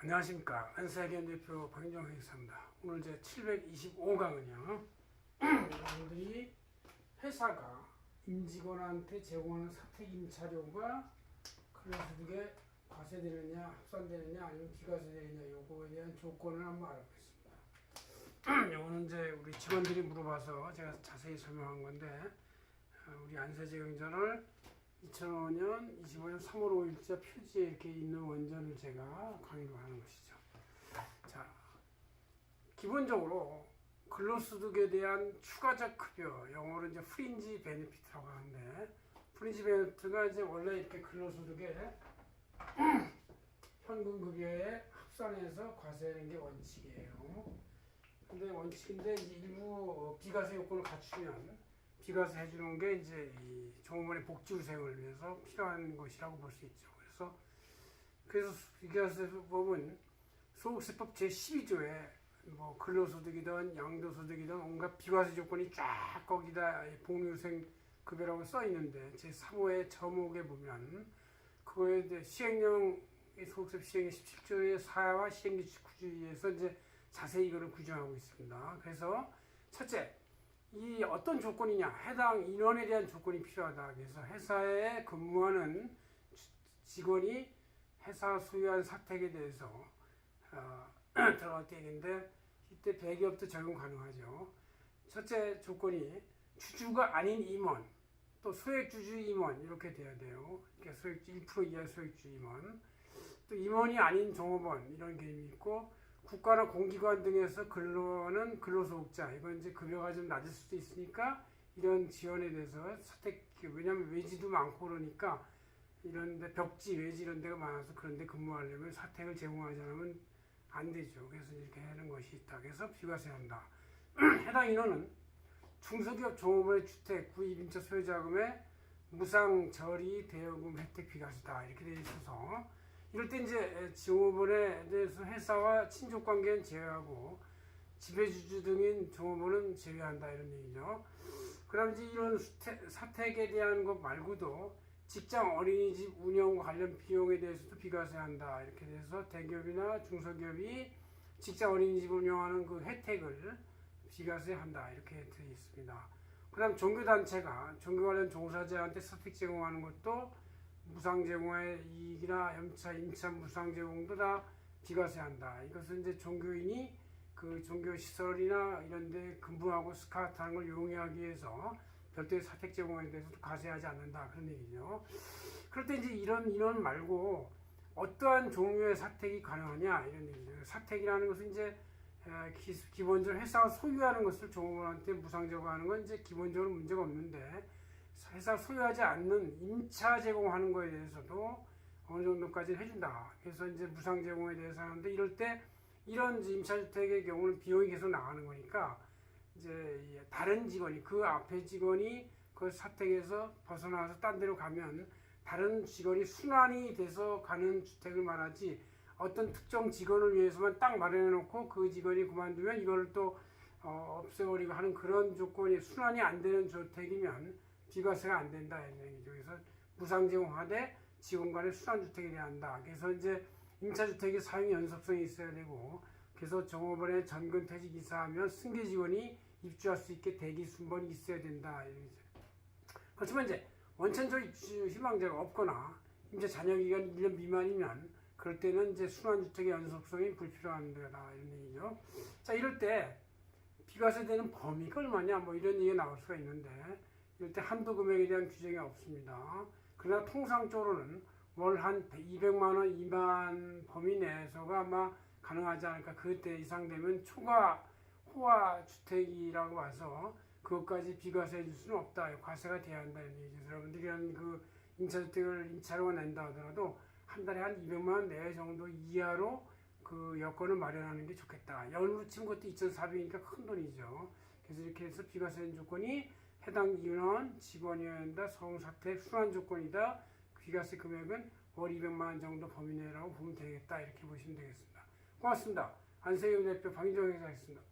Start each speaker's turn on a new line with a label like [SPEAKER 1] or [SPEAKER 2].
[SPEAKER 1] 안녕하십니까. 안사기현 대표 박인정 회계사입니다. 오늘 제 725강은요. 여러분들이 회사가 임직원한테 제공하는 사택 임차료가 근로소득에 과세되느냐, 합산되느냐, 아니면 비과세되느냐 요거에 대한 조건을 한번 알아보겠습니다. 요거는 이제 우리 직원들이 물어봐서 제가 자세히 설명한 건데, 우리 안세제경전을 2005년, 25년 3월 5일자 표지에 이렇게 있는 원전을 제가 강의로 하는 것이죠. 자, 기본적으로 근로소득에 대한 추가적 급여, 영어로 이제 프린지 베네피트라고 하는데, 프린지 베네피트가 이제 원래 이렇게 근로소득에 현금급여에 합산해서 과세하는 게 원칙이에요. 근데 원칙인데 이제 일부 비과세 요건을 갖추면 비과세 해주는 게 이제 이 종업원의 복지후생을 위해서 필요한 것이라고 볼 수 있죠. 그래서 비과세법은 소득세법 제12조에 뭐 근로소득이든 양도소득이든 온갖 비과세 조건이 쫙 거기다 복리후생 급여라고 써 있는데 제3호의 저목에 보면 그거에 대해 시행령 소득세 시행령 17조의 4와 시행규칙 9조에서 이제 자세히 이거를 규정하고 있습니다. 그래서 첫째, 이 어떤 조건이냐, 해당 인원에 대한 조건이 필요하다. 그래서 회사에 근무하는 직원이 회사 소유한 사택에 대해서 들어갈 때인데 이때 배기업도 적용 가능하죠. 첫째 조건이 주주가 아닌 임원, 또 소액주주 임원 이렇게 돼야 돼요. 그러니까 소액주 1% 이하 소액주 임원, 또 임원이 아닌 종업원 이런 개념이 있고, 국가나 공기관 등에서 근로하는 근로소득자, 이건 이제 급여가 좀 낮을 수도 있으니까 이런 지원에 대해서 사택, 왜냐하면 외지도 많고 그러니까 이런데 벽지, 외지 이런 데가 많아서 그런데 근무하려면 사택을 제공하지 않으면 안 되죠. 그래서 이렇게 하는 것이 있다. 그래서 비과세한다. 해당 인원은 중소기업 종업원의 주택, 구입 임차 소유자금의 무상 처리 대여금 혜택 비과세다. 이렇게 되어 있어서 이럴 때 이제 종업원에 대해서 회사와 친족 관계는 제외하고 지배주주 등인 종업원은 제외한다 이런 얘기죠. 그다음 이제 이런 사택에 대한 것 말고도 직장 어린이집 운영 관련 비용에 대해서도 비과세한다 이렇게 돼서 대기업이나 중소기업이 직장 어린이집을 운영하는 그 혜택을 비과세한다 이렇게 되어 있습니다. 그다음 종교단체가 종교 관련 종사자한테 사택 제공하는 것도 무상 제공의 이익이나 임차 무상 제공도 다 비과세한다. 이것은 이제 종교인이 그 종교 시설이나 이런 데 근무하고 스카우트하는 걸 용이하기 위해서 별도의 사택 제공에 대해서도 과세하지 않는다. 그런 얘기죠. 그럴 때 이제 이런 인원 말고 어떠한 종류의 사택이 가능하냐 이런 얘기죠. 사택이라는 것은 이제 기본적으로 회사가 소유하는 것을 종업원한테 무상 제공하는 건 이제 기본적으로 문제가 없는데, 회사 소유하지 않는 임차 제공하는 거에 대해서도 어느 정도까지 해준다. 그래서 이제 무상 제공에 대해서 하는데, 이럴 때 이런 임차주택의 경우는 비용이 계속 나가는 거니까 이제 다른 직원이, 그 앞에 직원이 그 사택에서 벗어나서 딴 데로 가면 다른 직원이 순환이 돼서 가는 주택을 말하지, 어떤 특정 직원을 위해서만 딱 마련해 놓고 그 직원이 그만두면 이걸 또 없애버리고 하는 그런 조건이 순환이 안 되는 주택이면 비과세가 안 된다 이런 얘기죠. 그래서 무상 제공하되 직원 간의 순환주택에 대한다. 그래서 이제 임차주택의 사용 연속성이 있어야 되고, 그래서 종업원의 전근 퇴직 이사하면 승계 직원이 입주할 수 있게 대기 순번이 있어야 된다 이런 얘기죠. 그렇지만 이제 원천적 입주 희망자가 없거나 임차 잔여 기간 1년 미만이면 그럴 때는 이제 순환주택의 연속성이 불필요한 데다 이런 얘기죠. 자, 이럴 때 비과세되는 범위가 얼마냐 뭐 이런 얘기가 나올 수가 있는데, 이럴 때 한도 금액에 대한 규정이 없습니다. 그러나 통상적으로는 월 한 200만 원 미만 범위 내에서가 아마 가능하지 않을까. 그때 이상 되면 호화 주택이라고 봐서 그것까지 비과세 해줄 수는 없다. 과세가 돼야 한다 이런 얘기죠. 여러분들이 이런 그 임차주택을 임차료가 낸다 하더라도 한 달에 한 200만 원 내 정도 이하로 그 여건을 마련하는 게 좋겠다. 연으로 치면 그것도 2,400이니까 큰 돈이죠. 그래서 이렇게 해서 비과세 조건이 해당 인원, 직원이어야 한다, 성사택, 순환 조건이다, 비과세 금액은 월 200만 원 정도 범위 내라고 보면 되겠다. 이렇게 보시면 되겠습니다. 고맙습니다. 안세경 대표 박인정 회계사였습니다.